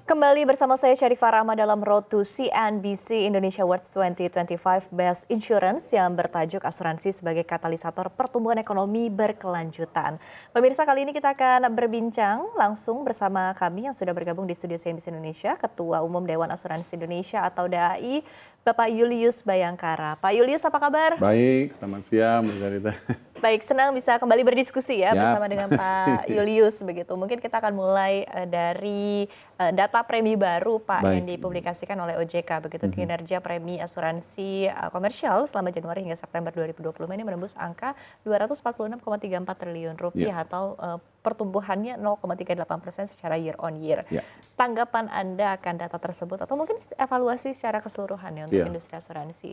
Kembali bersama saya Syarifah Rahma dalam Road to CNBC Indonesia Awards 2025 Best Insurance yang bertajuk asuransi sebagai katalisator pertumbuhan ekonomi berkelanjutan. Pemirsa, kali ini kita akan berbincang langsung bersama kami yang sudah bergabung di studio CNBC Indonesia, Ketua Umum Dewan Asuransi Indonesia atau DAI, Bapak Julius Bayangkara. Pak Julius, apa kabar? Baik, selamat siang, Mbak Sarita. Baik, senang bisa kembali berdiskusi ya. Siap. Bersama dengan Pak Julius begitu. Mungkin kita akan mulai dari data premi baru Pak yang dipublikasikan oleh OJK begitu. Kinerja premi asuransi komersial selama Januari hingga September 2020 ini menembus angka 246,34 triliun rupiah atau pertumbuhannya 0,38% secara year on year. Tanggapan Anda akan data tersebut atau mungkin evaluasi secara keseluruhan untuk industri asuransi?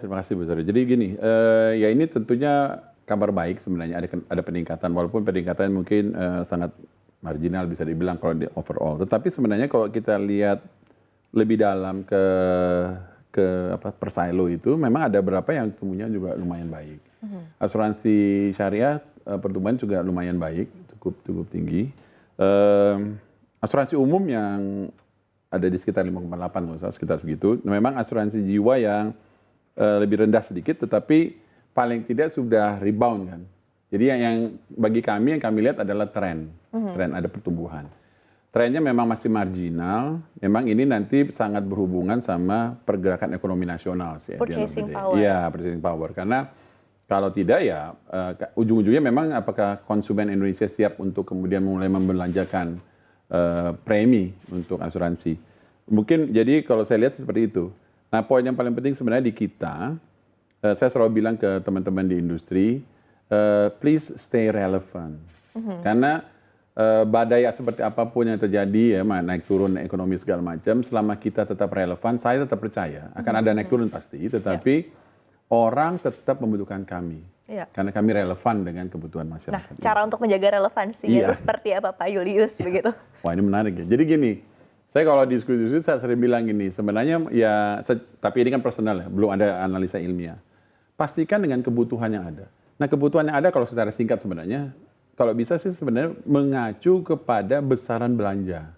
Terima kasih Bu Sari. Jadi gini, ya ini tentunya kabar baik sebenarnya, ada peningkatan, walaupun peningkatan mungkin sangat marginal bisa dibilang kalau di overall. Tetapi sebenarnya kalau kita lihat lebih dalam ke per silo itu, memang ada beberapa yang tumbuhnya juga lumayan baik. Asuransi syariah pertumbuhan juga lumayan baik, cukup tinggi. Asuransi umum yang ada di sekitar 5,8, sekitar segitu. Memang asuransi jiwa yang lebih rendah sedikit, tetapi paling tidak sudah rebound kan. Jadi yang bagi kami yang kami lihat adalah tren ada pertumbuhan. Trennya memang masih marginal. Memang ini nanti sangat berhubungan sama pergerakan ekonomi nasional sih. Purchasing power. Iya, purchasing power. Karena kalau tidak ya ujung-ujungnya memang apakah konsumen Indonesia siap untuk kemudian mulai membelanjakan premi untuk asuransi. Mungkin jadi kalau saya lihat seperti itu. Nah, poin yang paling penting sebenarnya di kita, saya selalu bilang ke teman-teman di industri, please stay relevant. Karena badai seperti apapun yang terjadi ya, naik turun ekonomi segala macam, selama kita tetap relevan, saya tetap percaya akan ada naik turun pasti, tetapi orang tetap membutuhkan kami. Karena kami relevan dengan kebutuhan masyarakat. Nah, cara untuk menjaga relevansi itu seperti apa Pak Julius begitu? Wah, ini menarik ya. Jadi gini, saya kalau diskusi saya sering bilang gini, sebenarnya ya, tapi ini kan personal ya, belum ada analisa ilmiah. Pastikan dengan kebutuhan yang ada. Nah, kebutuhan yang ada kalau secara singkat sebenarnya, kalau bisa sih sebenarnya mengacu kepada besaran belanja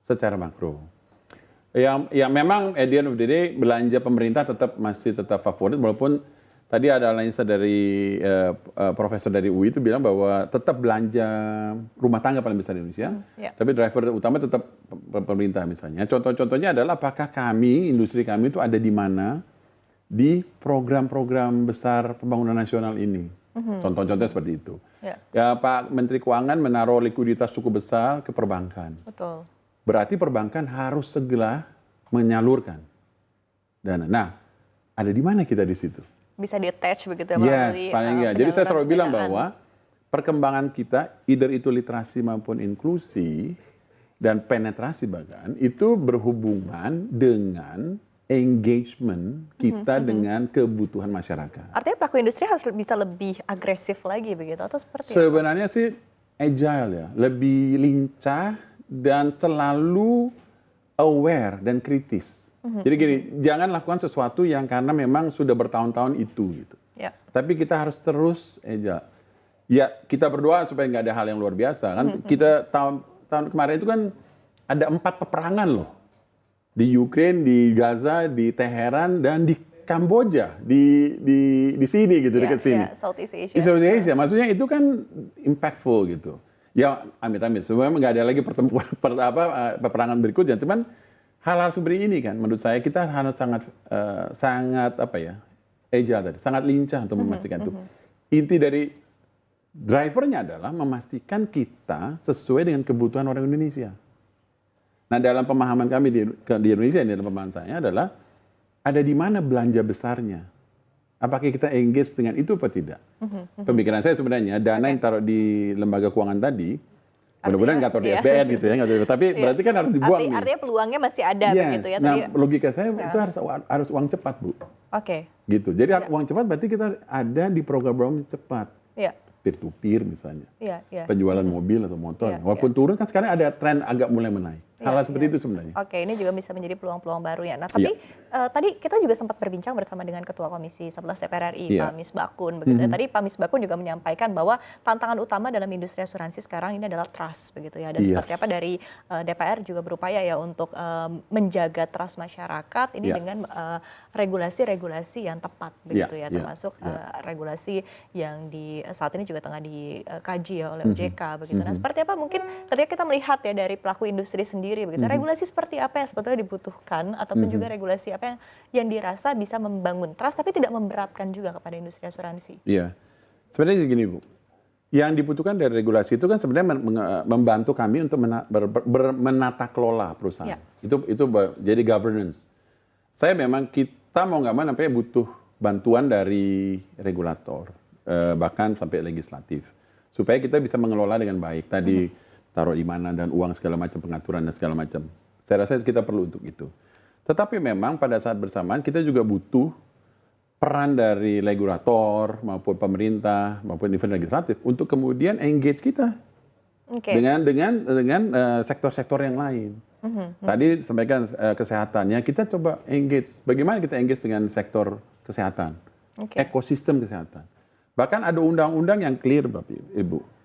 secara makro. Ya memang at the end of the day, belanja pemerintah masih tetap favorit, walaupun tadi ada analisa dari profesor dari UI itu bilang bahwa tetap belanja rumah tangga paling besar di Indonesia, tapi driver utama tetap pemerintah misalnya. Contoh-contohnya adalah apakah industri kami itu ada di mana di program-program besar pembangunan nasional ini. Contoh-contohnya seperti itu. Ya, Pak Menteri Keuangan menaruh likuiditas cukup besar ke perbankan. Betul. Berarti perbankan harus segera menyalurkan dana. Nah, ada di mana kita di situ? Bisa di-attach begitu ya melalui paling enggak. Jadi saya selalu bilang bahwa perkembangan kita, either itu literasi maupun inklusi dan penetrasi bahkan, itu berhubungan dengan engagement kita dengan kebutuhan masyarakat. Artinya pelaku industri harus bisa lebih agresif lagi begitu atau seperti sebenarnya apa? Sih agile ya, lebih lincah dan selalu aware dan kritis. Jadi gini, jangan lakukan sesuatu yang karena memang sudah bertahun-tahun itu gitu. Tapi kita harus terus agile. Ya, kita berdoa supaya nggak ada hal yang luar biasa kan. Kita tahun kemarin itu kan ada 4 peperangan loh. Di Ukraine, di Gaza, di Teheran, dan di Kamboja, di sini gitu, dekat sini. Southeast Asia. Di Southeast Asia, maksudnya itu kan impactful gitu. Ya amit-amit, sebenarnya nggak ada lagi peperangan berikutnya. Cuman hal-hal seperti ini kan, menurut saya kita harus sangat agile tadi, sangat lincah untuk memastikan itu. Inti dari drivernya adalah memastikan kita sesuai dengan kebutuhan orang Indonesia. Nah, dalam pemahaman kami di Indonesia, dalam pemahaman saya adalah ada di mana belanja besarnya. Apakah kita engage dengan itu atau tidak? Pemikiran saya sebenarnya dana yang taruh di lembaga keuangan tadi, mudah-mudahan nggak taruh di SBN gitu ya, tapi berarti kan harus dibuang nih. Artinya peluangnya masih ada begitu ya. Nah, logika saya itu harus uang cepat, Bu. Gitu. Jadi uang cepat berarti kita ada di program cepat. Peer to peer misalnya. Penjualan mobil atau motor. Walaupun turun kan sekarang ada tren agak mulai menaik. Hal-hal seperti itu sebenarnya. Oke, ini juga bisa menjadi peluang-peluang baru ya. Nah, tapi tadi kita juga sempat berbincang bersama dengan Ketua Komisi 11 DPR RI, Pak Misbakun. Begitu ya. Tadi Pak Misbakun juga menyampaikan bahwa tantangan utama dalam industri asuransi sekarang ini adalah trust, begitu ya. Dan seperti apa dari DPR juga berupaya ya untuk menjaga trust masyarakat ini dengan regulasi-regulasi yang tepat, begitu ya. Termasuk regulasi yang saat ini juga tengah dikaji ya oleh OJK, begitu. Nah, seperti apa mungkin ketika kita melihat ya dari pelaku industri sendiri begitu, regulasi seperti apa yang sebetulnya dibutuhkan ataupun juga regulasi apa yang dirasa bisa membangun trust tapi tidak memberatkan juga kepada industri asuransi. Iya, sebenarnya gini Bu, yang dibutuhkan dari regulasi itu kan sebenarnya membantu kami untuk menata kelola perusahaan. Itu jadi governance. Kita mau nggak mau nampaknya butuh bantuan dari regulator, bahkan sampai legislatif, supaya kita bisa mengelola dengan baik. Tadi taruh di mana dan uang segala macam, pengaturan dan segala macam. Saya rasa kita perlu untuk itu. Tetapi memang pada saat bersamaan kita juga butuh peran dari regulator maupun pemerintah maupun event legislatif untuk kemudian engage kita dengan sektor-sektor yang lain. Tadi sampaikan kesehatannya, kita coba engage. Bagaimana kita engage dengan sektor kesehatan, ekosistem kesehatan. Bahkan ada undang-undang yang clear, Bapak Ibu.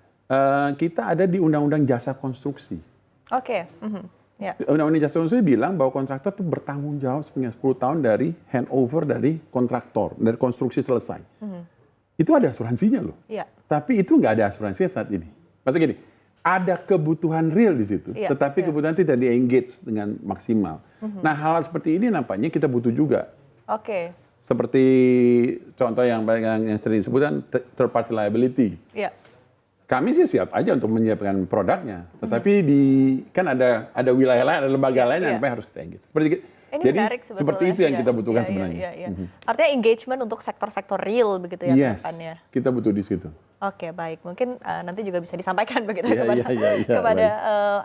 Kita ada di Undang-Undang Jasa Konstruksi. Undang-Undang Jasa Konstruksi bilang bahwa kontraktor itu bertanggung jawab sepanjang 10 tahun dari handover dari kontraktor, dari konstruksi selesai. Itu ada asuransinya loh. Tapi itu nggak ada asuransinya saat ini. Maksudnya gini, ada kebutuhan real di situ, tetapi kebutuhan tidak di-engage dengan maksimal. Nah, hal seperti ini nampaknya kita butuh juga. Seperti contoh yang sering disebutkan third party liability. Kami sih siap aja untuk menyiapkan produknya, tetapi kan ada wilayah lain, ada lembaga lain yang harus kita engage. Jadi seperti itu yang kita butuhkan sebenarnya. Artinya engagement untuk sektor-sektor real begitu ya depannya. Kita butuh di situ. Oke, baik. Mungkin nanti juga bisa disampaikan begitu kepada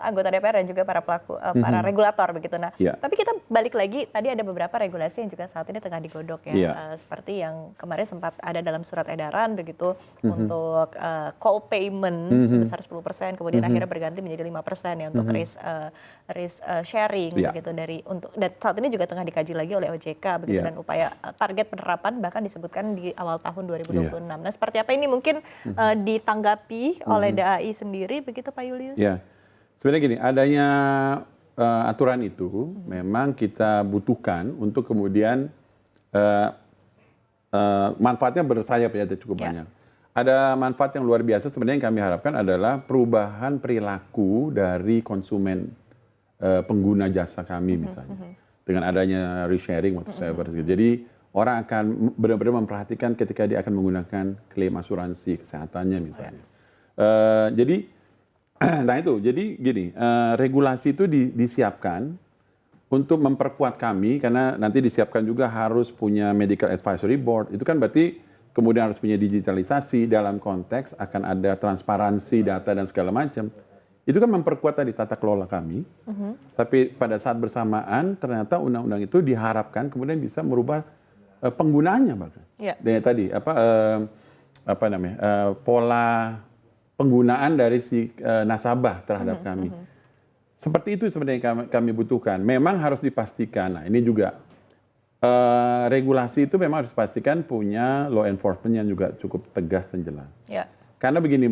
anggota DPR dan juga para pelaku, para regulator begitu. Nah, tapi kita balik lagi, tadi ada beberapa regulasi yang juga saat ini tengah digodok ya, seperti yang kemarin sempat ada dalam surat edaran begitu untuk call payment sebesar 10%, kemudian akhirnya berganti menjadi 5% ya untuk risk sharing begitu dan saat ini juga tengah dikaji lagi oleh OJK begitu dan upaya target penerapan bahkan disebutkan di awal tahun 2026. Nah, seperti apa ini mungkin ditanggapi oleh DAI sendiri begitu Pak Julius? Sebenarnya gini, adanya aturan itu memang kita butuhkan untuk kemudian manfaatnya bersayap ya, cukup banyak. Ada manfaat yang luar biasa sebenarnya yang kami harapkan adalah perubahan perilaku dari konsumen pengguna jasa kami misalnya. Dengan adanya resharing waktu saya jadi orang akan benar-benar memperhatikan ketika dia akan menggunakan klaim asuransi kesehatannya misalnya. Jadi, nah itu, jadi gini, regulasi itu disiapkan untuk memperkuat kami karena nanti disiapkan juga harus punya medical advisory board. Itu kan berarti kemudian harus punya digitalisasi dalam konteks akan ada transparansi data dan segala macam. Itu kan memperkuat tadi tata kelola kami. Tapi pada saat bersamaan ternyata undang-undang itu diharapkan kemudian bisa merubah penggunaannya bahkan. Dan tadi pola penggunaan dari si nasabah terhadap kami. Seperti itu sebenarnya kami butuhkan. Memang harus dipastikan. Nah, ini juga regulasi itu memang harus dipastikan punya law enforcement yang juga cukup tegas dan jelas. Karena begini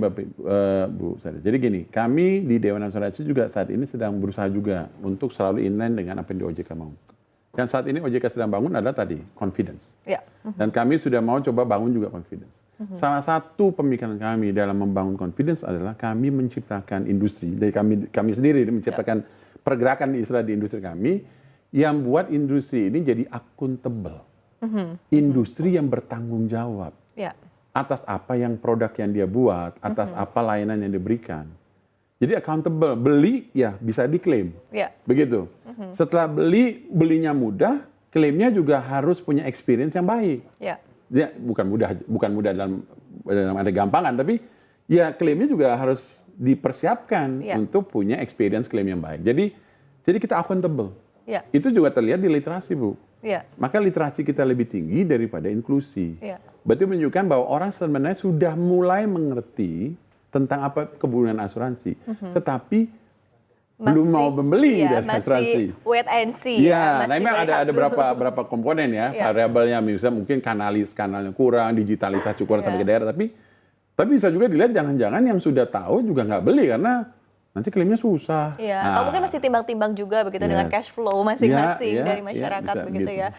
Bu Sari. Jadi gini, kami di Dewan Asuransi juga saat ini sedang berusaha juga untuk selalu inline dengan apa yang di OJK mau. Dan saat ini OJK sedang bangun adalah tadi confidence. Dan kami sudah mau coba bangun juga confidence. Salah satu pemikiran kami dalam membangun confidence adalah kami menciptakan industri. Dari kami sendiri menciptakan pergerakan di industri kami yang buat industri ini jadi accountable. Industri yang bertanggung jawab atas apa yang produk yang dia buat, atas apa layanan yang diberikan. Jadi accountable, beli ya bisa diklaim, begitu. Setelah belinya mudah, klaimnya juga harus punya experience yang baik. Dia bukan mudah dalam ada gampangan, tapi ya klaimnya juga harus dipersiapkan untuk punya experience klaim yang baik. Jadi kita accountable. Itu juga terlihat di literasi, Bu. Maka literasi kita lebih tinggi daripada inklusi. Berarti menunjukkan bahwa orang sebenarnya sudah mulai mengerti tentang apa kebutuhan asuransi. Tetapi belum mau membeli iya, dari asuransi. masih wait and see. Iya, nah masih memang melihat ada dulu. berapa komponen ya, Iya. variabelnya misalnya mungkin kanalnya kurang, digitalisasi kurang sampai Iya. ke daerah, tapi bisa juga dilihat jangan-jangan yang sudah tahu juga nggak beli karena nanti klaimnya susah. Iya, atau mungkin masih timbang-timbang juga begitu dengan Yes. cash flow masing-masing Iya, dari iya, masyarakat bisa begitu begitu. ya.